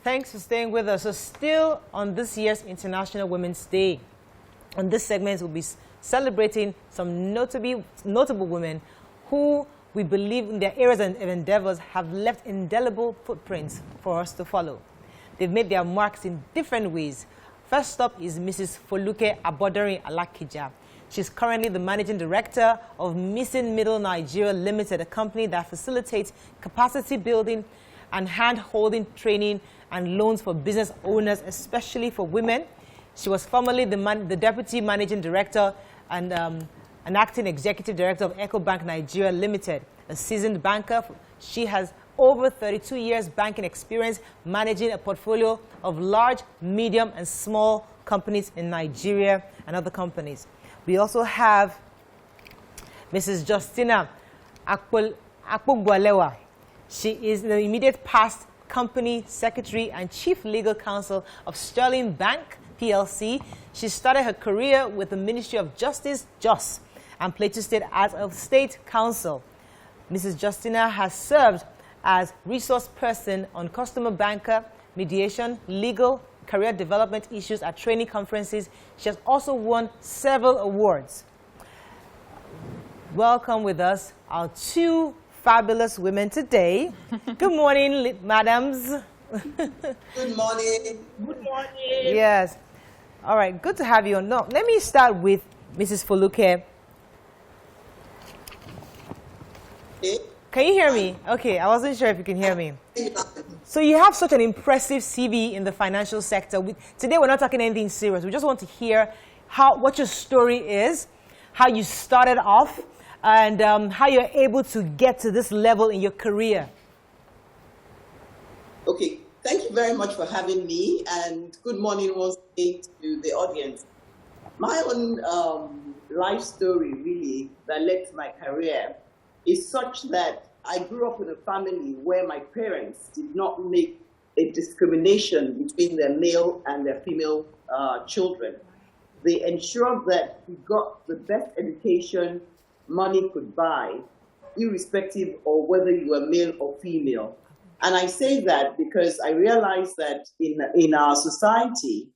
Thanks for staying with us. So still on this year's International Women's Day, on this segment we'll be celebrating some notable women who we believe in their areas and endeavors have left indelible footprints for us to follow. They've made their marks in different ways. First up is Mrs. Foluke Abodorin Alakija. She's currently the Managing Director of Missing Middle Nigeria Limited, a company that facilitates capacity building and hand-holding training and loans for business owners, especially for women. She was formerly the Deputy Managing Director and an Acting Executive Director of EcoBank Nigeria Limited, a seasoned banker. She has over 32 years banking experience managing a portfolio of large, medium, and small companies in Nigeria and other companies. We also have Mrs. Justina Akpogwalewa. She is the immediate past Company Secretary and Chief Legal Counsel of Sterling Bank, PLC. She started her career with the Ministry of Justice, JOS, and Plateau State as a State Counsel. Mrs. Justina has served as resource person on customer banker, mediation, legal, career development issues at training conferences. She has also won several awards. Welcome with us our two fabulous women today. Good morning, madams. Good morning. Good morning. Yes. All right, good to have you on. No, let me start with Mrs. Foluke. Okay. Can you hear me? Okay, I wasn't sure if you can hear me. So you have such an impressive CV in the financial sector. Today we're not talking anything serious. We just want to hear what your story is, how you started off, and how you're able to get to this level in your career. Okay, thank you very much for having me, and good morning once again to the audience. My own life story, really, that led to my career is such that I grew up in a family where my parents did not make a discrimination between their male and their female children. They ensured that we got the best education money could buy, irrespective of whether you were male or female. And I say that because I realize that in our society,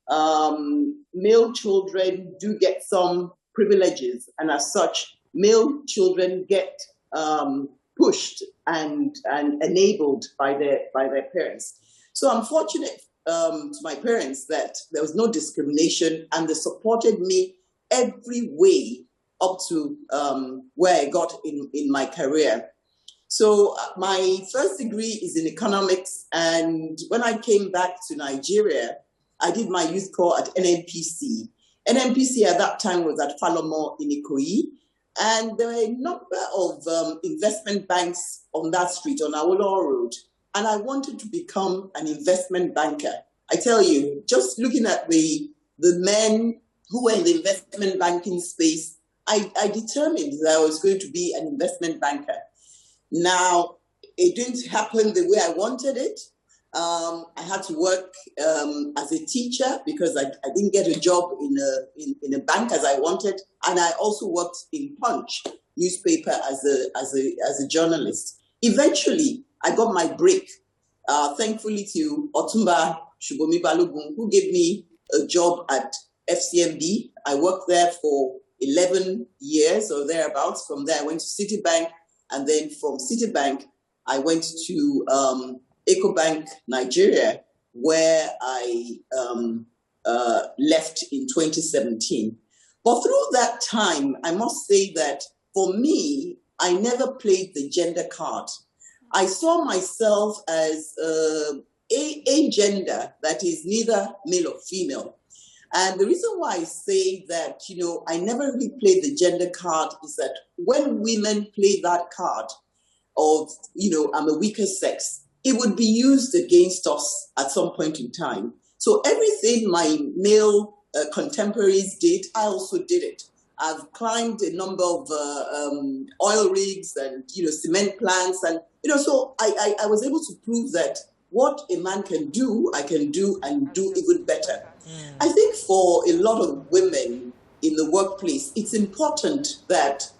male children do get some privileges, and as such, male children get pushed and enabled by their parents. So I'm fortunate to my parents that there was no discrimination, and they supported me every way up to where I got in my career. So my first degree is in economics, and when I came back to Nigeria, I did my youth corps at NNPC. NNPC at that time was at Falomo in Ikoyi, and there were a number of investment banks on that street, on Awolowo Road, and I wanted to become an investment banker. I tell you, just looking at the men who were in the investment banking space, I determined that I was going to be an investment banker. Now, it didn't happen the way I wanted it. I had to work as a teacher because I didn't get a job in a bank as I wanted, and I also worked in Punch newspaper as a journalist. Eventually, I got my break, thankfully to Otumba Shubomi Balogun, who gave me a job at FCMB. I worked there for 11 years or thereabouts. From there, I went to Citibank, and then from Citibank, I went to EcoBank Nigeria, where I left in 2017. But through that time, I must say that for me, I never played the gender card. I saw myself as a gender that is neither male or female. And the reason why I say that, I never really played the gender card is that when women play that card of, I'm a weaker sex, it would be used against us at some point in time. So everything my male contemporaries did, I also did it. I've climbed a number of oil rigs and, cement plants. And, so I was able to prove that what a man can do, I can do and do even better. I think for a lot of women in the workplace, it's important that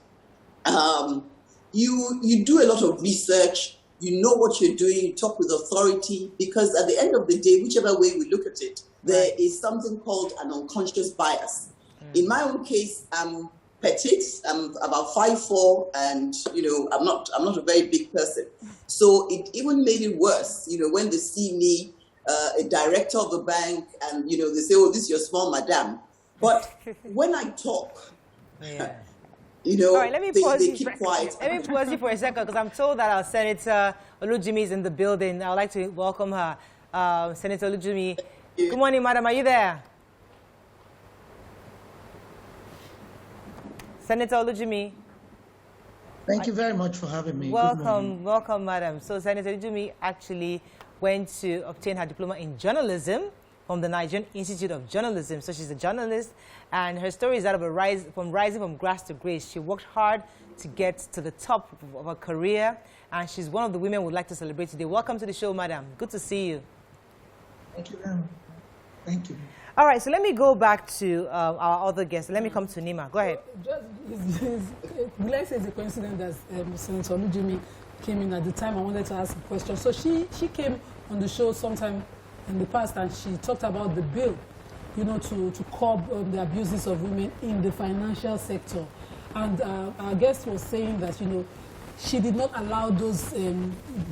you do a lot of research you know what you're doing, you talk with authority, because at the end of the day, whichever way we look at it, there is something called an unconscious bias. In my own case, I'm petite, I'm about 5'4", and I'm not a very big person. So it even made it worse, when they see me, a director of a bank, and they say, "Oh, this is your small madam." But when I talk, yeah. All right, they keep quiet. Let me pause you for a second, because I'm told that our Senator Olujimi is in the building. I would like to welcome her. Senator Olujimi. Good morning, madam. Are you there? Senator Olujimi. Thank you very much for having me. Welcome, madam. So Senator Olujimi actually went to obtain her diploma in journalism from the Nigerian Institute of Journalism. So she's a journalist, and her story is that of rising from grass to grace. She worked hard to get to the top of her career, and she's one of the women we'd like to celebrate today. Welcome to the show, madam. Good to see you. Thank you, ma'am. Thank you. All right, so let me go back to our other guests. Let me come to Nima. Go ahead. Will I say it's a coincidence that Senator Olujimi came in at the time I wanted to ask a question? So she came on the show sometime in the past, and she talked about the bill, to curb the abuses of women in the financial sector. And our guest was saying that, she did not allow those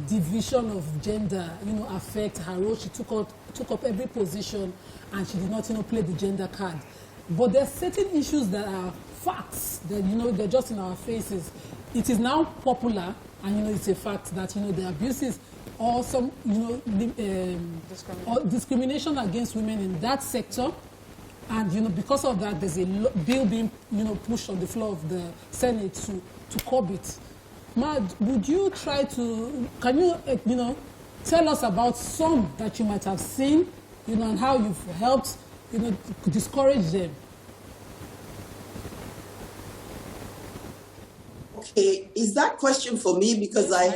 division of gender, affect her role. She took up every position, and she did not, play the gender card. But there are certain issues that are facts that, they're just in our faces. It is now popular, and, it's a fact that, the abuses or some, or discrimination against women in that sector. And, because of that, there's a bill being, pushed on the floor of the Senate to curb it. Mad, would you try to, can you, tell us about some that you might have seen, and how you've helped, discourage them? Okay, is that question for me? Because I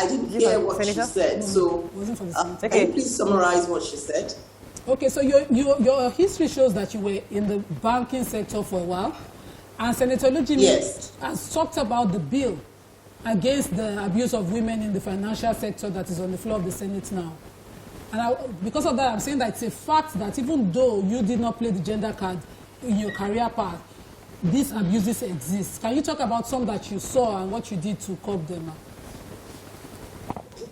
didn't hear what she said. So, can you please summarize what she said? Okay, so your history shows that you were in the banking sector for a while, and Senator Olujimi has talked about the bill against the abuse of women in the financial sector that is on the floor of the Senate now. And because of that, I'm saying that it's a fact that even though you did not play the gender card in your career path, these abuses exist. Can you talk about some that you saw and what you did to curb them?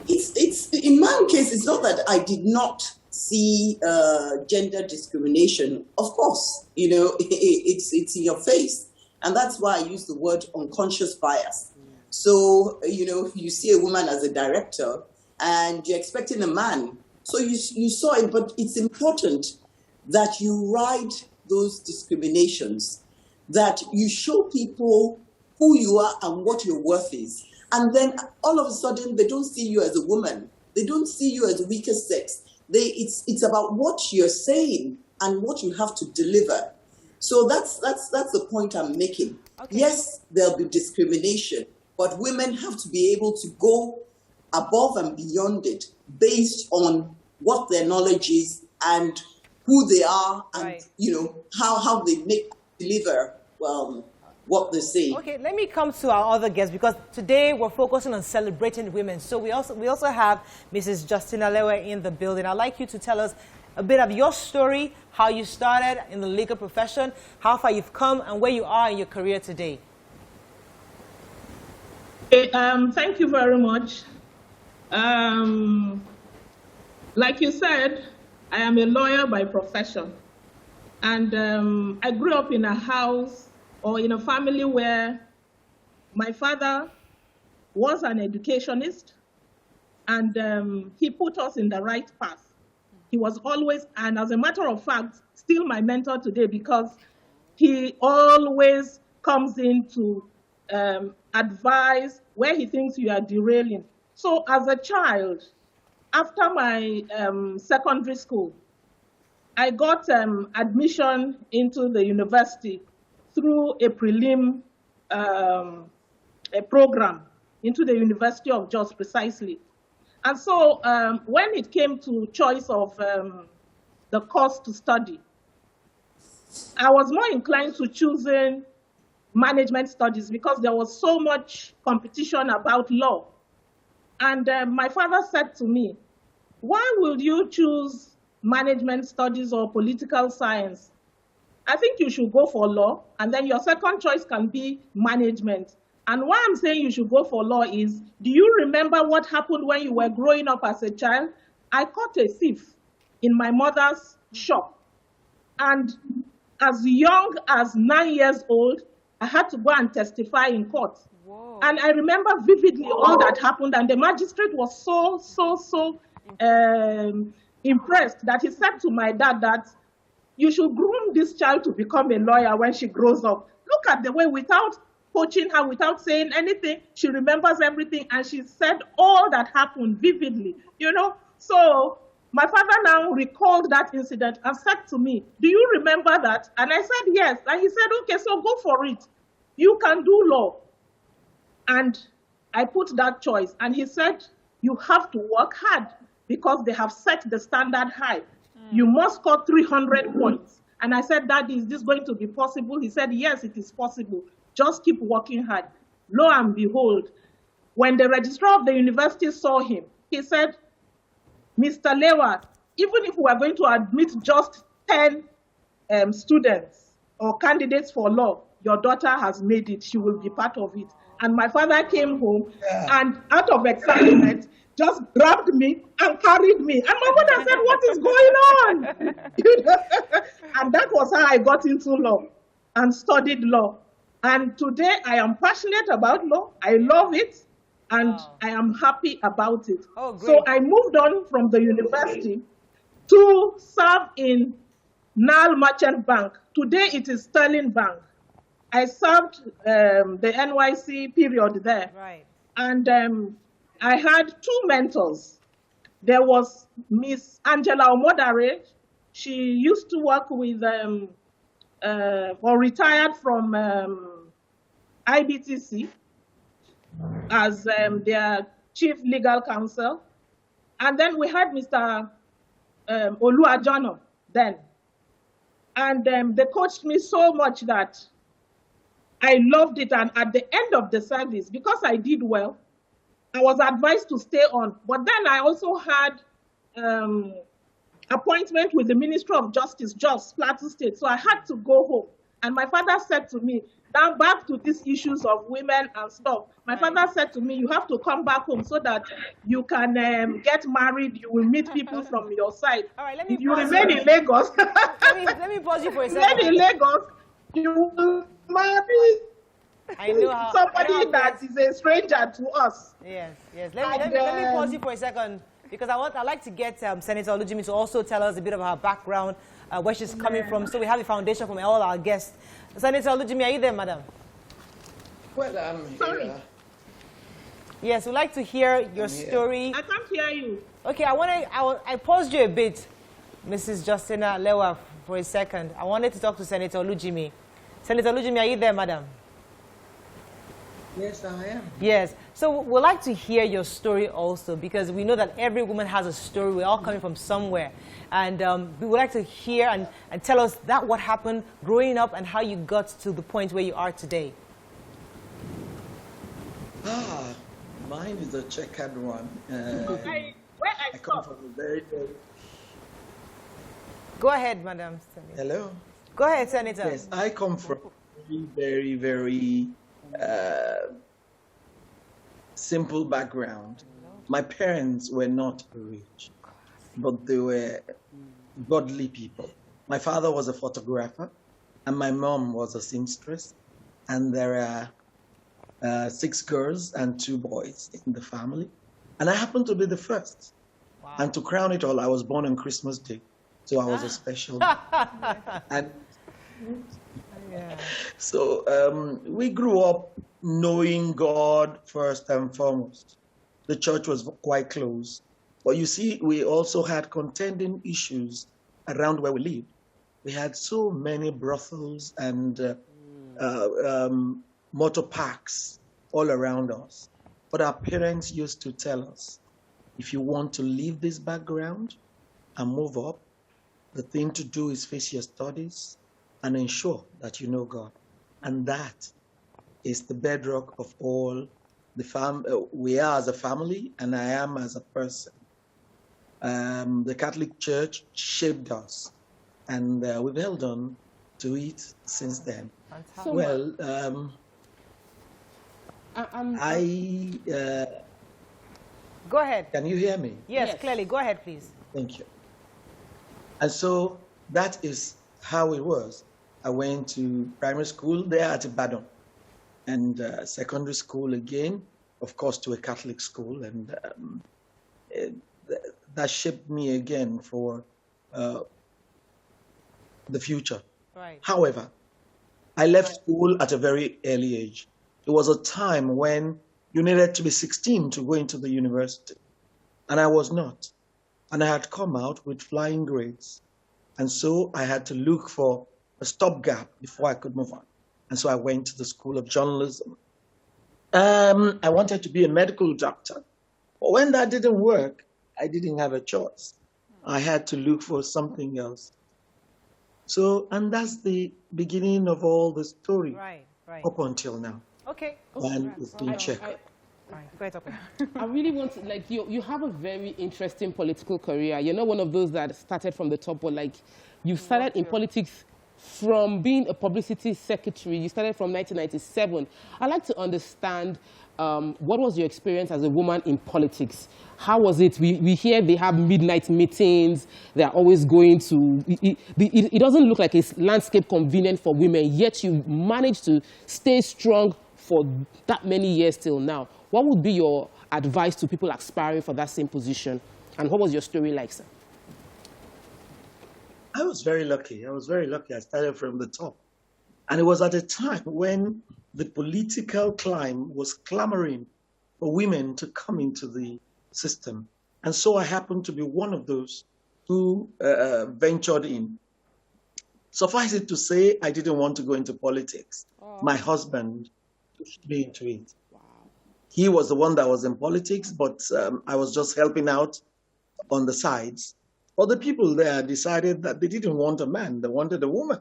It's in my case, it's not that I did not see gender discrimination. Of course, it's in your face. And that's why I use the word unconscious bias. So, you see a woman as a director and you're expecting a man. So you saw it, but it's important that you ride those discriminations, that you show people who you are and what your worth is. And then all of a sudden, they don't see you as a woman. They don't see you as weaker sex. It's about what you're saying and what you have to deliver. So that's the point I'm making. Okay. Yes, there'll be discrimination, but women have to be able to go above and beyond it based on what their knowledge is and who they are and, how they deliver what they say. Okay, let me come to our other guests, because today we're focusing on celebrating women. So we also have Mrs. Justina Lewe in the building. I'd like you to tell us a bit of your story, how you started in the legal profession, how far you've come, and where you are in your career today. Thank you very much. Like you said, I am a lawyer by profession. And I grew up in a house or in a family where my father was an educationist, and he put us in the right path. He was always, and as a matter of fact, still my mentor today, because he always comes in to advise where he thinks you are derailing. So as a child, after my secondary school, I got admission into the university through a prelim a program into the University of Jos precisely. And so when it came to choice of the course to study, I was more inclined to choosing management studies because there was so much competition about law. And my father said to me, why will you choose management studies or political science? I think you should go for law, and then your second choice can be management. And why I'm saying you should go for law is, do you remember what happened when you were growing up as a child? I caught a thief in my mother's shop. And as young as 9 years old, I had to go and testify in court. Whoa. And I remember vividly all that happened. And the magistrate was so impressed that he said to my dad that you should groom this child to become a lawyer when she grows up. Look at the way, without coaching her, without saying anything, she remembers everything, and she said all that happened vividly, you know. So my father now recalled that incident and said to me, do you remember that? And I said, yes. And he said, okay, so go for it. You can do law. And I put that choice. And he said, you have to work hard because they have set the standard high. You must score 300 points. And I said, Daddy, is this going to be possible? He said, yes, it is possible. Just keep working hard. Lo and behold, when the registrar of the university saw him, he said, Mr. Lewa, even if we are going to admit just 10 students or candidates for law, your daughter has made it. She will be part of it. And my father came home and out of excitement, just grabbed me and carried me. And my mother said, what is going on? And that was how I got into law and studied law. And today I am passionate about law. I love it. And I am happy about it. Oh, great. So I moved on from the university to serve in Nile Merchant Bank. Today it is Sterling Bank. I served the NYC period there. Right. And I had two mentors. There was Miss Angela Omodare. She used to work with, or retired from IBTC as their chief legal counsel. And then we had Mr. Oluajano then. And they coached me so much that I loved it. And at the end of the service, because I did well, I was advised to stay on. But then I also had appointment with the Ministry of Justice, Plateau State. So I had to go home. And my father said to me, now back to these issues of women and stuff. My father said to me, you have to come back home so that you can get married. You will meet people from your side. All right, let me if you remain in Lagos, let me pause you for a second. Remain in Lagos, you will marry somebody that is a stranger to us. Yes. Let me pause you for a second, because I'd like to get Senator Olujimi to also tell us a bit of her background, where she's coming from, so we have a foundation from all our guests. Senator Olujimi, are you there, madam? Well, I'm here. Yes, we'd like to hear your story. I can't hear you. Okay, I paused you a bit, Mrs. Justina Lewa, for a second. I wanted to talk to Senator Olujimi. Senator Olujimi, are you there, madam? Yes, I am. Yes. So we'd like to hear your story also, because we know that every woman has a story. We're all coming from somewhere. And we would like to hear and tell us that what happened growing up and how you got to the point where you are today. Mine is a checkered one. I come from a very... Go ahead, madam. Hello? Go ahead, Senator. Yes, I come from a very, very simple background. My parents were not rich, but they were godly people. My father was a photographer, and my mom was a seamstress, and there are 6 girls and 2 boys in the family, and I happened to be the first. Wow. And to crown it all, I was born on Christmas Day, so I was a special. And so we grew up knowing God first and foremost. The church was quite close. But you see, we also had contending issues around where we lived. We had so many brothels and motor parks all around us. But our parents used to tell us, if you want to leave this background and move up, the thing to do is face your studies and ensure that you know God. And that is the bedrock of all we are as a family, and I am as a person. The Catholic Church shaped us, and we've held on to it since then. Fantastic. So, Well, Go ahead. can you hear me? Yes, Yes. clearly. Go ahead, please. Thank you. And so that is how it was. I went to primary school there at Ibadan, and secondary school again, of course, to a Catholic school, and that shaped me again for the future. Right. However, I left school at a very early age. It was a time when you needed to be 16 to go into the university, and I was not. And I had come out with flying grades. And so I had to look for a stopgap before I could move on. And so I went to the School of Journalism. I wanted to be a medical doctor. But when that didn't work, I didn't have a choice. I had to look for something else. So, and that's the beginning of all the story Right. up until now. Okay. And it's been checked. Right. Go ahead, Tope. I really want to, like, you have a very interesting political career. You're not one of those that started from the top, but like, you started in politics from being a publicity secretary. You started from 1997. I'd like to understand what was your experience as a woman in politics? How was it? We hear they have midnight meetings. They're always going to, it doesn't look like a landscape convenient for women, yet you managed to stay strong for that many years till now. What would be your advice to people aspiring for that same position? And what was your story like, sir? I was very lucky. I started from the top. And it was at a time when the political climb was clamoring for women to come into the system. And so I happened to be one of those who ventured in. Suffice it to say, I didn't want to go into politics. My husband pushed me into it. He was the one that was in politics, but I was just helping out on the sides. But the people there decided that they didn't want a man, they wanted a woman.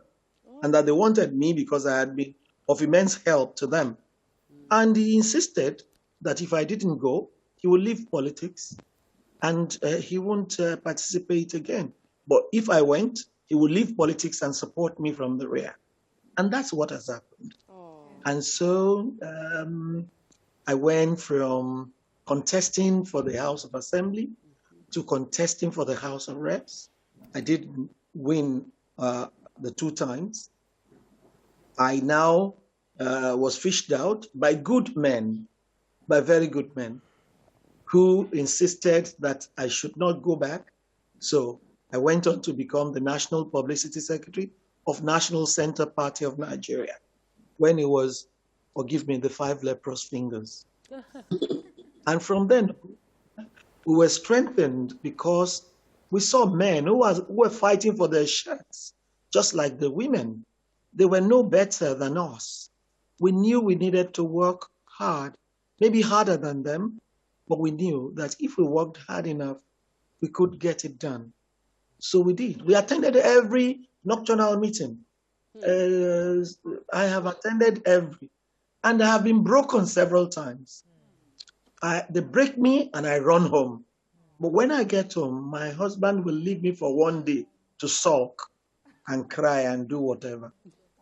And that they wanted me because I had been of immense help to them. And he insisted that if I didn't go, he would leave politics and he won't participate again. But if I went, he would leave politics and support me from the rear. And that's what has happened. And so I went from contesting for the House of Assembly to contesting for the House of Reps. I did win the 2 times. I now was fished out by good men, by very good men, who insisted that I should not go back. So I went on to become the National Publicity Secretary of National Center Party of Nigeria, when it was, forgive me, the 5 leprous fingers. And from then, we were strengthened because we saw men who were fighting for their shirts, just like the women. They were no better than us. We knew we needed to work hard, maybe harder than them, but we knew that if we worked hard enough, we could get it done. So we did. We attended every nocturnal meeting. I have attended every, and I have been broken several times. They break me and I run home. But when I get home, my husband will leave me for one day to sulk and cry and do whatever.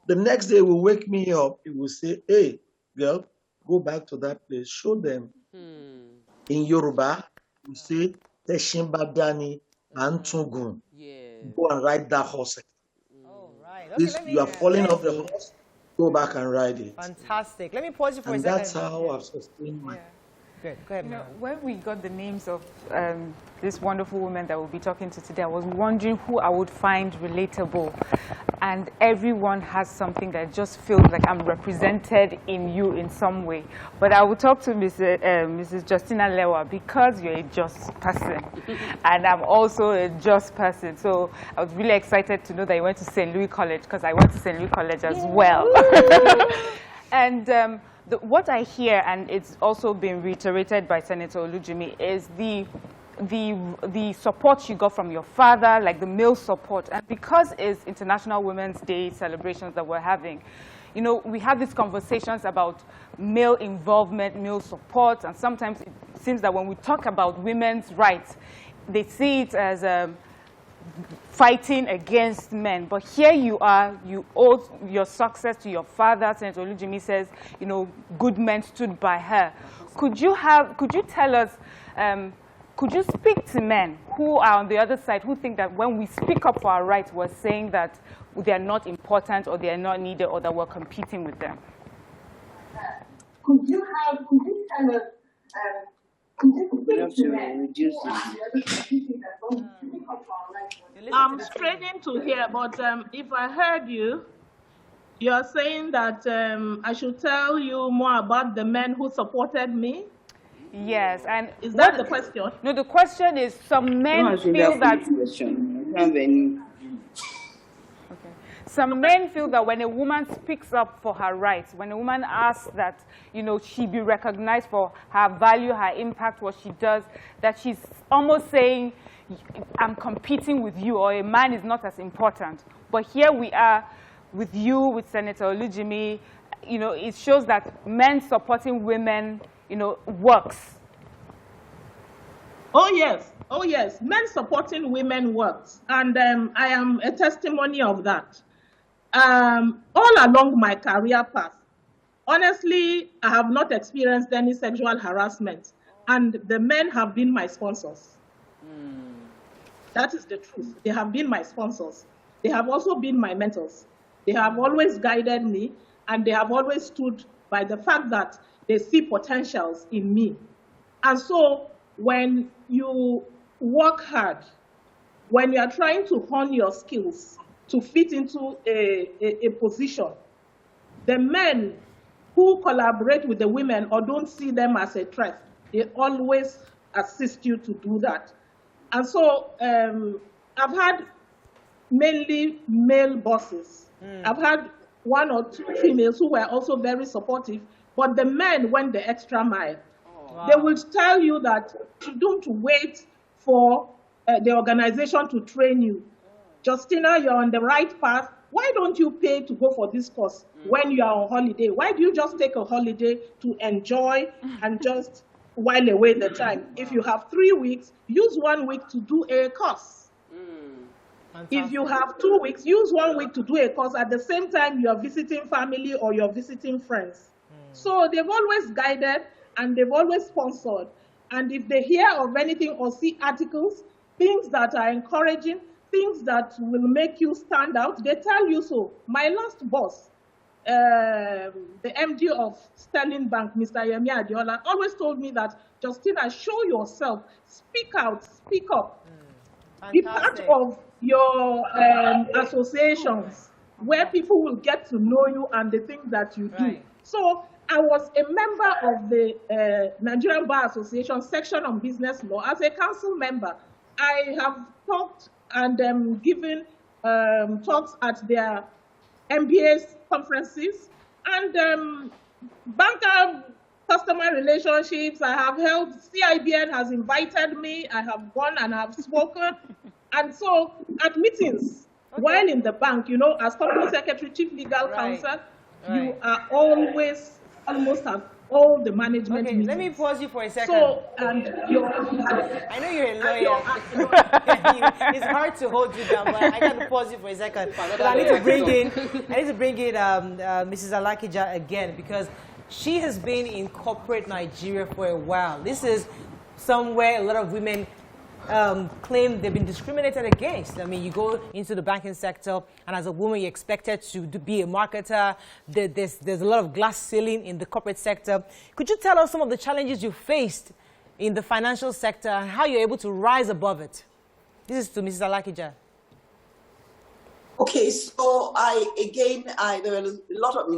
The next day, he will wake me up. He will say, hey, girl, go back to that place. Show them. In Yoruba, we say, Teshimba Dani Antungun. Go and ride that horse. Oh, right. Okay, you are falling off the horse, go back and ride it. Fantastic. Let me pause you for And a second. that's how I've sustained my... Good. Go ahead, You know, Mary. when we got the names of this wonderful woman that we'll be talking to today, I was wondering who I would find relatable. And everyone has something that just feels like I'm represented in you in some way. But I will talk to Mrs. Justina Lewa because you're a just person. And I'm also a just person. So I was really excited to know that you went to St. Louis College because I went to St. Louis College as well. And what I hear, and it's also been reiterated by Senator Olujimi, is the support you got from your father, like the male support. And because it's International Women's Day celebrations that we're having, you know, we have these conversations about male involvement, male support, and sometimes it seems that when we talk about women's rights, they see it as fighting against men. But here you are, you owe your success to your father. Senator Olujimi says, you know, good men stood by her. Could you tell us, could you speak to men who are on the other side, who think that when we speak up for our rights, we're saying that they are not important or they are not needed or that we're competing with them? Could you tell us, I'm straining to here, but if I heard you, you're saying that I should tell you more about the men who supported me? Yes, and is that the question? No, the question is some men feel that. Some men feel that when a woman speaks up for her rights, when a woman asks that, you know, she be recognized for her value, her impact, what she does, that she's almost saying, I'm competing with you, or a man is not as important. But here we are with you, with Senator Olujimi. You know, it shows that men supporting women, you know, works. Oh, yes. Oh, yes. Men supporting women works. And I am a testimony of that. All along my career path, honestly, I have not experienced any sexual harassment. And the men have been my sponsors. That is the truth. They have been my sponsors. They have also been my mentors. They have always guided me, and they have always stood by the fact that they see potentials in me. And so when you work hard, when you are trying to hone your skills to fit into a position, the men who collaborate with the women or don't see them as a threat, they always assist you to do that. And so I've had mainly male bosses. I've had one or two females who were also very supportive, but the men went the extra mile. Wow. They will tell you that you don't wait for the organization to train you. Justina, you're on the right path. Why don't you pay to go for this course when you are on holiday? Why do you just take a holiday to enjoy and just while away the time? If you have 3 weeks, use 1 week to do a course. If you have 2 weeks, use 1 week to do a course. At the same time, you're visiting family or you're visiting friends. So they've always guided and they've always sponsored. And if they hear of anything or see articles, things that are encouraging, things that will make you stand out, they tell you so. My last boss, the MD of Sterling Bank, Mr. Yemi Adiola, always told me that, Justina, show yourself, speak out, speak up. Be part of your associations where people will get to know you and the things that you do. So I was a member of the Nigerian Bar Association section on business law. As a council member, I have talked and given talks at their MBA conferences and banker customer relationships. I have held, CIBN has invited me, I have gone and I have spoken. And so at meetings, while in the bank, you know, as company secretary, chief legal counsel, you are always, almost have all the management meetings. Let me pause you for a second. So, and I know you're a lawyer. It's hard to hold you down, but I got to pause you for a second. But I need to bring in Mrs. Alakija again, because she has been in corporate Nigeria for a while. This is somewhere a lot of women claim they've been discriminated against. I mean, you go into the banking sector, and as a woman, you're expected to be a marketer. There's a lot of glass ceiling in the corporate sector. Could you tell us some of the challenges you faced in the financial sector and how you're able to rise above it? This is to Mrs. Alakija. Okay, so there was a lot of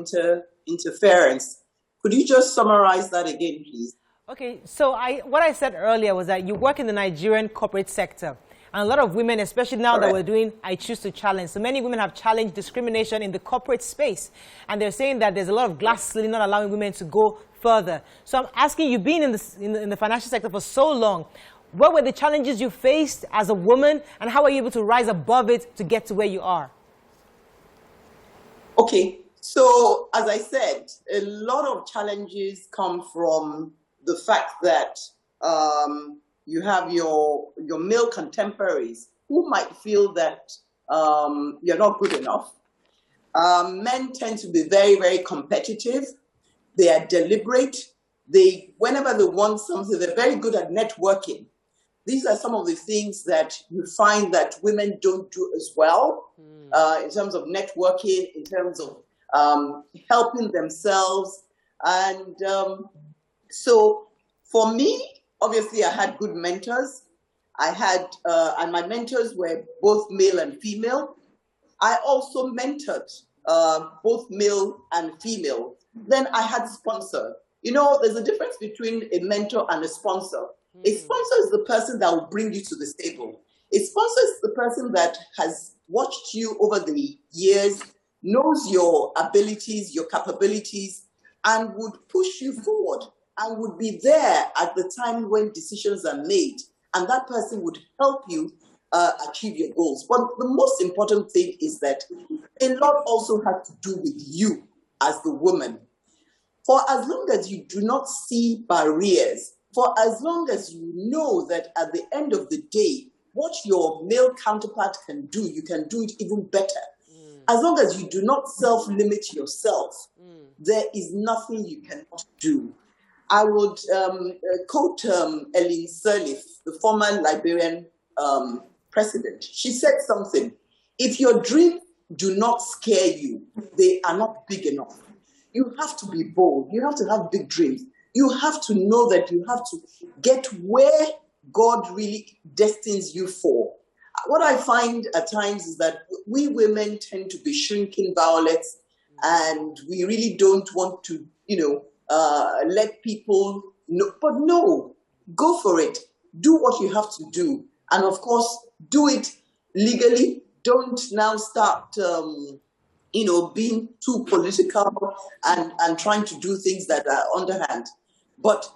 interference. Could you just summarize that again, please? Okay, so what I said earlier was that you work in the Nigerian corporate sector. And a lot of women, especially now that we're doing I Choose to Challenge, so many women have challenged discrimination in the corporate space. And they're saying that there's a lot of glass ceiling not allowing women to go further. So I'm asking you, being in the financial sector for so long, what were the challenges you faced as a woman, and how were you able to rise above it to get to where you are? Okay, So, as I said, a lot of challenges come from the fact that you have your male contemporaries who might feel that you're not good enough. Men tend to be very, very competitive. They are deliberate. Whenever they want something, they're very good at networking. These are some of the things that you find that women don't do as well in terms of networking, in terms of helping themselves. And so for me, obviously, I had good mentors. And my mentors were both male and female. I also mentored both male and female. Then I had sponsor. You know, there's a difference between a mentor and a sponsor. A sponsor is the person that will bring you to the table. A sponsor is the person that has watched you over the years, knows your abilities, your capabilities, and would push you forward and would be there at the time when decisions are made. And that person would help you achieve your goals. But the most important thing is that a lot also has to do with you as the woman. For as long as you do not see barriers, for as long as you know that at the end of the day, what your male counterpart can do, you can do it even better. As long as you do not self-limit yourself, there is nothing you cannot do. I would quote Ellen Sirleaf, the former Liberian president. She said something: if your dreams do not scare you, they are not big enough. You have to be bold. You have to have big dreams. You have to know that you have to get where God really destines you for. What I find at times is that we women tend to be shrinking violets, and we really don't want to, let people know. But no, go for it. Do what you have to do. And of course, do it legally. Don't now start, being too political and trying to do things that are underhand. But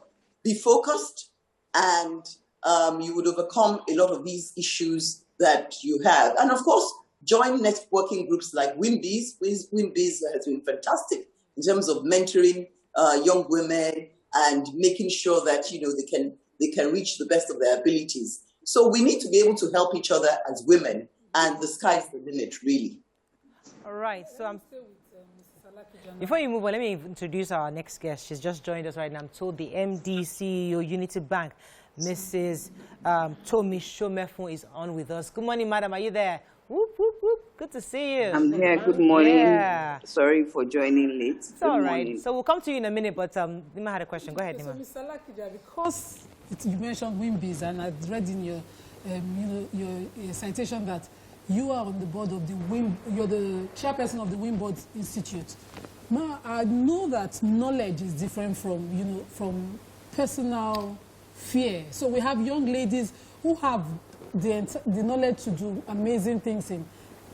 be focused, and you would overcome a lot of these issues that you have. And of course, join networking groups like WIMBIZ. WIMBIZ has been fantastic in terms of mentoring young women and making sure that they can reach the best of their abilities. So we need to be able to help each other as women, and the sky's the limit, really. All right. So before you move on, let me introduce our next guest. She's just joined us right now. I'm told the MD, CEO, Unity Bank, Mrs. Tomi Shomefun is on with us. Good morning, madam. Are you there? Whoop, whoop, whoop. Good to see you. I'm here. Good morning. Yeah. Sorry for joining late. It's all right. So we'll come to you in a minute, but Nima had a question. Go ahead, Nima. So, Mr. Lakija, because you mentioned WIMBIZ, and I've read in your, your citation that you are on the board of the you're the chairperson of the WIMBIZ Institute. Now, I know that knowledge is different from, from personal fear. So we have young ladies who have the knowledge to do amazing things in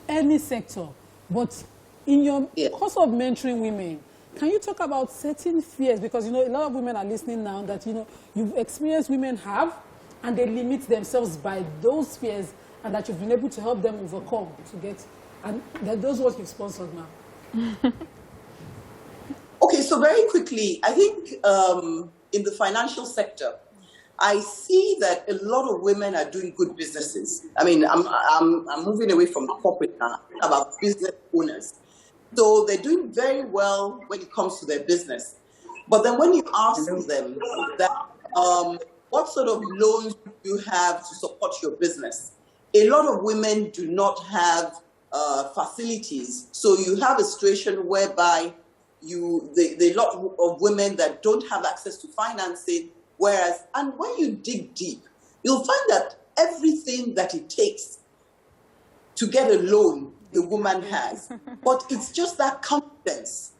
any sector. But in your course of mentoring women, can you talk about certain fears? Because, a lot of women are listening now that, you've experienced women have, and they limit themselves by those fears, and that you've been able to help them overcome to get, and that those what you've sponsored now. Okay, so very quickly, I think in the financial sector, I see that a lot of women are doing good businesses. I mean, I'm moving away from corporate now, about business owners. So they're doing very well when it comes to their business. But then when you ask them that, what sort of loans do you have to support your business? A lot of women do not have facilities. So you have a situation whereby the lot of women that don't have access to financing, and when you dig deep, you'll find that everything that it takes to get a loan, the woman has. But it's just that confidence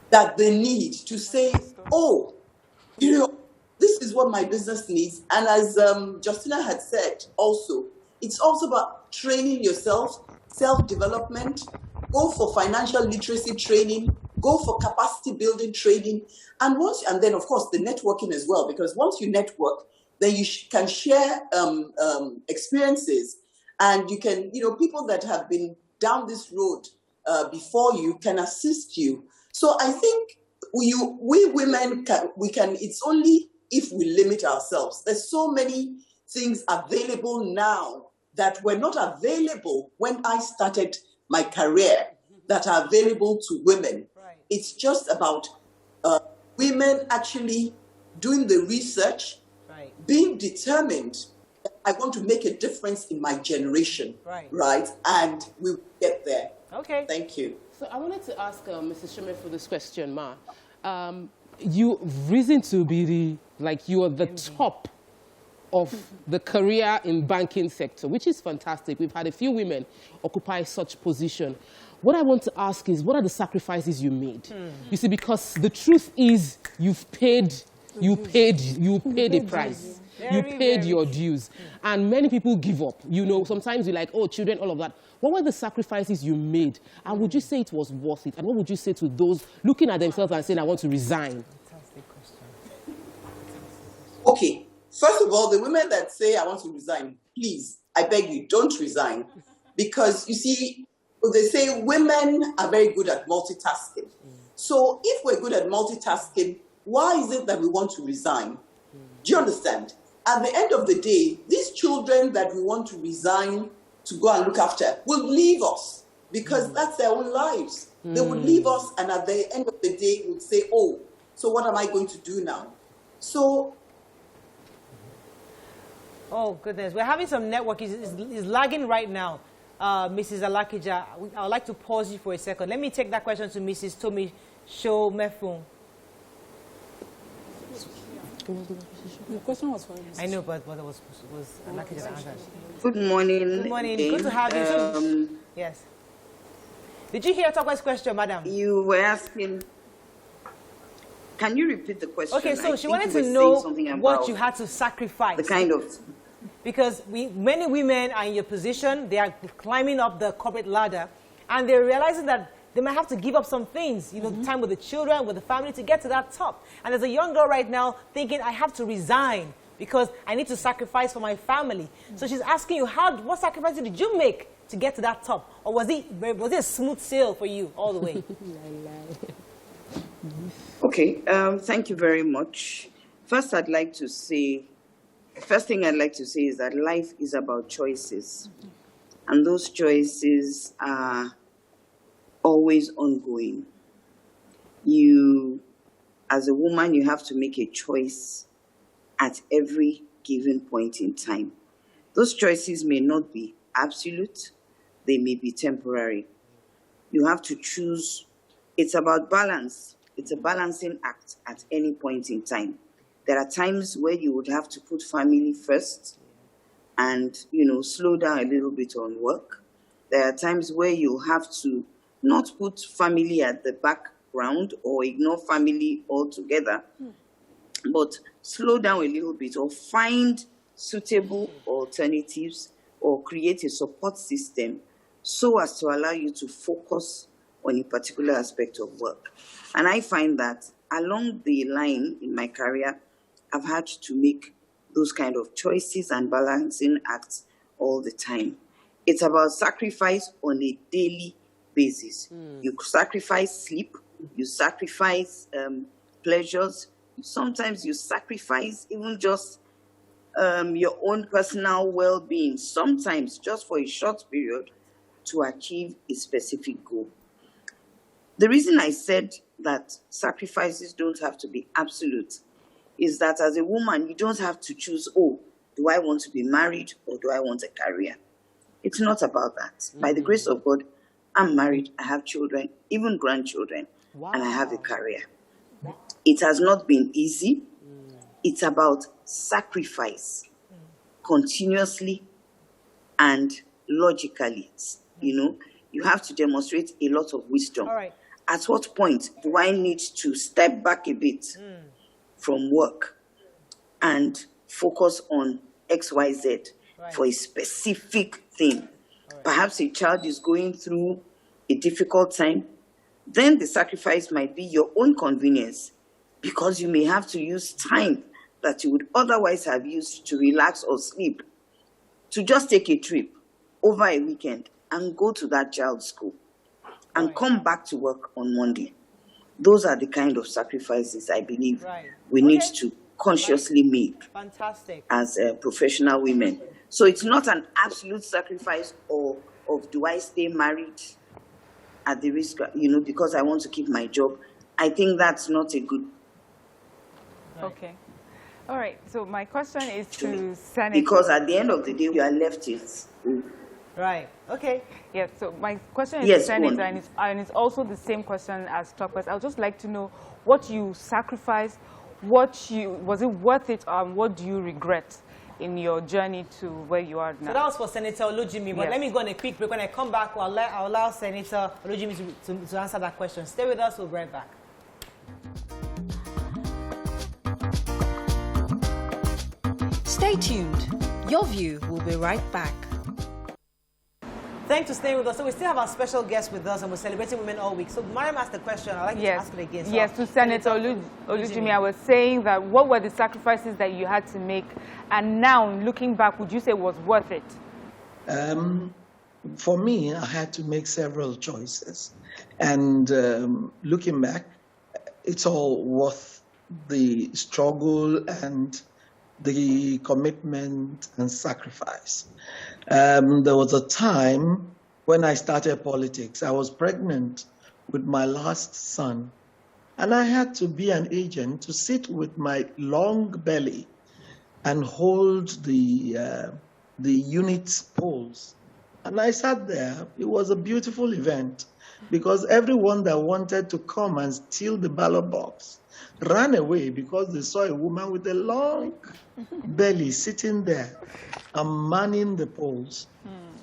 that they need to say, oh, this is what my business needs. And as Justina had said also, it's also about training yourself, self-development, go for financial literacy training, go for capacity building training, and then of course the networking as well, because once you network, then you can share experiences, and you can, people that have been down this road before you can assist you. So I think we women it's only if we limit ourselves. There's so many things available now that were not available when I started my career that are available to women. Right. It's just about women actually doing the research, right, being determined that I want to make a difference in my generation, right? And we will get there. Okay. Thank you. So I wanted to ask Mrs. Shome for this question, Ma. You've risen to be you are the top of the career in banking sector, which is fantastic. We've had a few women occupy such position. What I want to ask is, what are the sacrifices you made? You see, because the truth is, you paid a price. You paid your dues. And many people give up. You know, sometimes you're like, oh, children, all of that. What were the sacrifices you made? And would you say it was worth it? And what would you say to those looking at themselves and saying, I want to resign? Fantastic question. Okay. First of all, the women that say, I want to resign, please, I beg you, don't resign. Because, you see, they say women are very good at multitasking. So if we're good at multitasking, why is it that we want to resign? Do you understand? At the end of the day, these children that we want to resign to go and look after will leave us because that's their own lives. They will leave us, and at the end of the day, would say, oh, so what am I going to do now? So... Oh, goodness. We're having some network. It's lagging right now. Mrs. Alakija, I would like to pause you for a second. Let me take that question to Mrs. Tomi Shomefun. The question was for you. I know, but it was Alakija that answered. Good morning. Good morning. Good to have you. Yes. Did you hear Tokwe's question, madam? You were asking... Can you repeat the question? Okay, so she wanted to know what you had to sacrifice. The kind of... Because many women are in your position, they are climbing up the corporate ladder, and they're realizing that they might have to give up some things, you know, time with the children, with the family, to get to that top. And there's a young girl right now thinking, I have to resign because I need to sacrifice for my family. So she's asking you, what sacrifices did you make to get to that top? Or was it a smooth sail for you all the way? Okay, thank you very much. First thing I'd like to say is that life is about choices. And those choices are always ongoing. You, as a woman, you have to make a choice at every given point in time. Those choices may not be absolute, they may be temporary. You have to choose. It's about balance. It's a balancing act at any point in time. There are times where you would have to put family first and, slow down a little bit on work. There are times where you have to not put family at the background or ignore family altogether, but slow down a little bit or find suitable alternatives or create a support system so as to allow you to focus on a particular aspect of work. And I find that along the line in my career, I've had to make those kind of choices and balancing acts all the time. It's about sacrifice on a daily basis. You sacrifice sleep, you sacrifice pleasures, sometimes you sacrifice even just your own personal well-being, sometimes just for a short period to achieve a specific goal. The reason I said that sacrifices don't have to be absolute is that as a woman, you don't have to choose, do I want to be married or do I want a career? It's not about that. By the grace of God, I'm married, I have children, even grandchildren, and I have a career. It has not been easy. It's about sacrifice continuously and logically. You have to demonstrate a lot of wisdom. All right. At what point do I need to step back a bit from work and focus on XYZ for a specific thing? Perhaps a child is going through a difficult time. Then the sacrifice might be your own convenience because you may have to use time that you would otherwise have used to relax or sleep to just take a trip over a weekend and go to that child's school. and come back to work on Monday. Those are the kind of sacrifices I believe we need to consciously make as professional women. So it's not an absolute sacrifice of do I stay married at the risk, because I want to keep my job. I think that's not a good. Okay. All right. So my question is to Senator. Because at the end of the day, we are left with. Right. Okay. Yes. So my question is to Senator, and it's also the same question as Topaz. I would just like to know what you sacrificed, was it worth it, what do you regret in your journey to where you are now? So that was for Senator Olujimi, but let me go on a quick break. When I come back, I'll allow Senator Olujimi to answer that question. Stay with us. We'll be right back. Stay tuned. Your View will be right back. Thanks for staying with us. So we still have our special guest with us, and we're celebrating women all week. So Mariam asked the question. I'd like you to ask it again. So yes, to Senator Olujimi, I was saying that what were the sacrifices that you had to make, and now looking back, would you say was worth it? For me, I had to make several choices, and looking back, it's all worth the struggle and the commitment and sacrifice. There was a time when I started politics. I was pregnant with my last son, and I had to be an agent to sit with my long belly and hold the unit polls. And I sat there. It was a beautiful event because everyone that wanted to come and steal the ballot box ran away because they saw a woman with a long belly sitting there and manning the polls.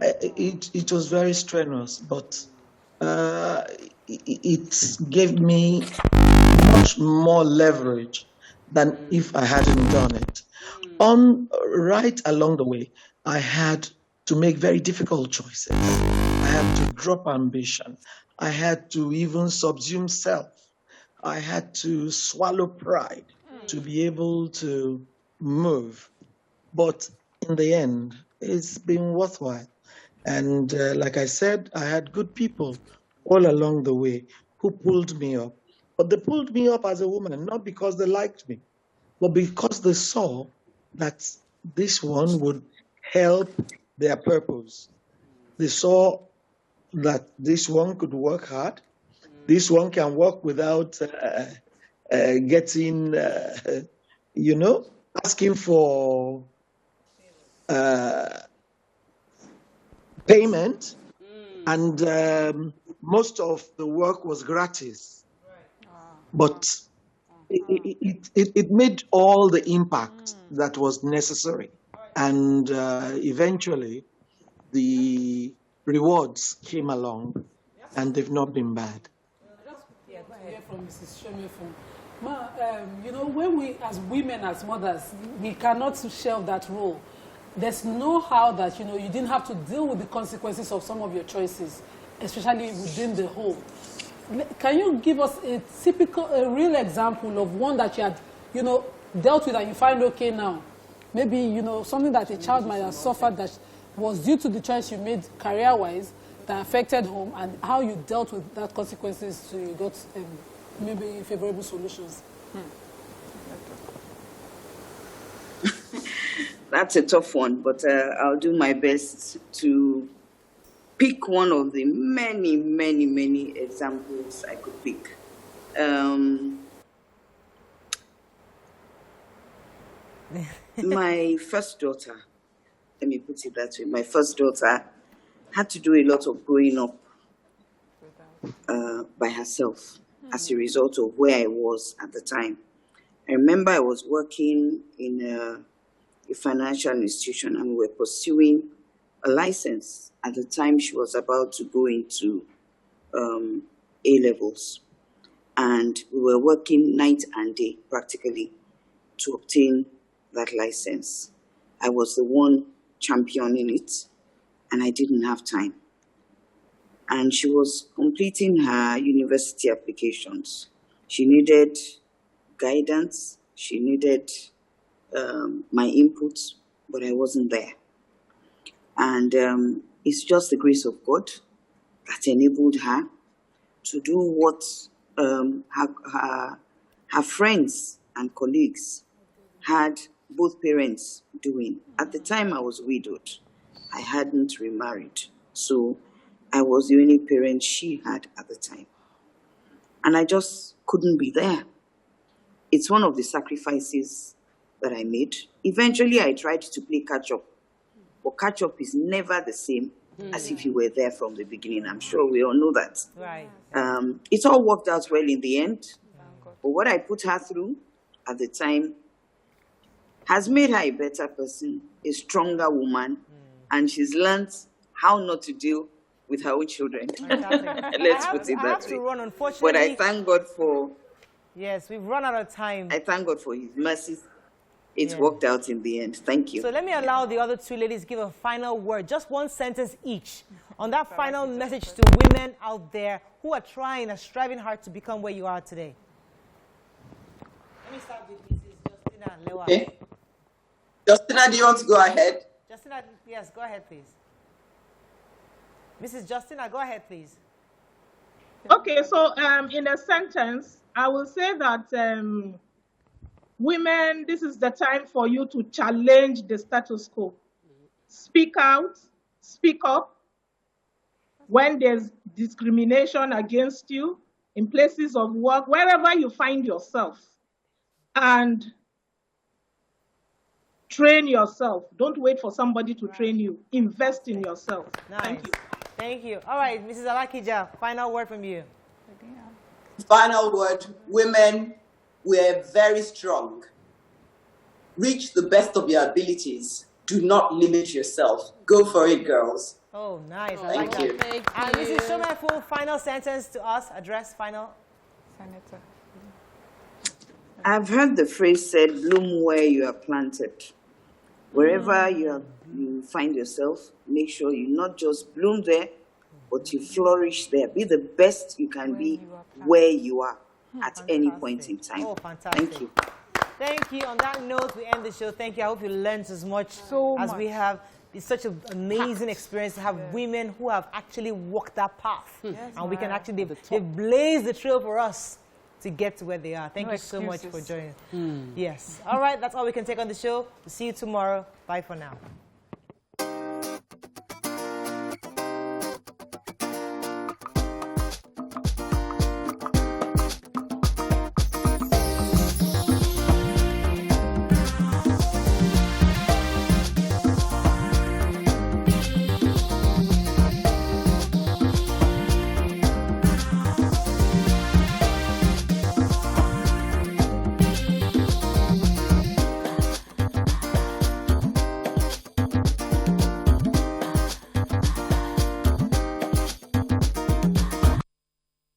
It was very strenuous, but it gave me much more leverage than if I hadn't done it. Right along the way, I had to make very difficult choices. I had to drop ambition. I had to even subsume self. I had to swallow pride to be able to move. But in the end, it's been worthwhile. And like I said, I had good people all along the way who pulled me up. But they pulled me up as a woman, not because they liked me, but because they saw that this one would help their purpose. They saw that this one could work hard. This one can work without getting, asking for payment. And most of the work was gratis. But it made all the impact that was necessary. And eventually, the rewards came along, and they've not been bad. From Mrs. Shomefun. When we, as women, as mothers, we cannot shelve that role. There's no how that, you didn't have to deal with the consequences of some of your choices, especially within the home. Can you give us a real example of one that you had, dealt with and you find okay now? Maybe, something that a child might have suffered that was due to the choice you made career-wise that affected home, and how you dealt with that consequences so you got maybe favorable solutions. That's a tough one, but I'll do my best to pick one of the many, many, many examples I could pick. My first daughter, let me put it that way, my first daughter had to do a lot of growing up by herself as a result of where I was at the time. I remember I was working in a financial institution, and we were pursuing a license. At the time, she was about to go into A-levels. And we were working night and day, practically, to obtain that license. I was the one championing it, and I didn't have time. And she was completing her university applications. She needed guidance. She needed my input, but I wasn't there. And it's just the grace of God that enabled her to do what her friends and colleagues had both parents doing. At the time, I was widowed. I hadn't remarried. So I was the only parent she had at the time. And I just couldn't be there. It's one of the sacrifices that I made. Eventually, I tried to play catch-up. But catch-up is never the same as if you were there from the beginning. I'm sure we all know that. Right. It all worked out well in the end. But what I put her through at the time has made her a better person, a stronger woman, and she's learned how not to deal with her own children. Let's put it that way. Run, unfortunately. But I thank God for... Yes, we've run out of time. I thank God for his mercies. It's worked out in the end. Thank you. So let me allow the other two ladies give a final word, just one sentence each, on that final message to women out there who are trying and striving hard to become where you are today. Let me start with Mrs. Justina Lewa. Okay. Justina, do you want to go ahead? Justina, yes, go ahead, please. Mrs. Justina, go ahead, please. Okay, so in a sentence, I will say that women, this is the time for you to challenge the status quo. Speak out, speak up when there's discrimination against you in places of work, wherever you find yourself, and train yourself. Don't wait for somebody to train you. Invest in yourself. Nice. Thank you. Thank you. All right, Mrs. Alakija, final word from you. Final word, women, we're very strong. Reach the best of your abilities. Do not limit yourself. Go for it, girls. Oh, nice. I Thank like you. that. And Mrs. Shomefu, final sentence to us. Address final. Senator. I've heard the phrase said, bloom where you are planted. Wherever you find yourself, make sure you not just bloom there, but you flourish there. Be the best you can be where you are at any point in time. Oh, fantastic. Thank you. Thank you. On that note, we end the show. Thank you. I hope you learned as much as we have. It's such an amazing experience to have women who have actually walked that path. And we can actually, they've blazed the trail for us to get to where they are. Thank you so much for joining. Yes. All right, that's all we can take on the show. We'll see you tomorrow. Bye for now.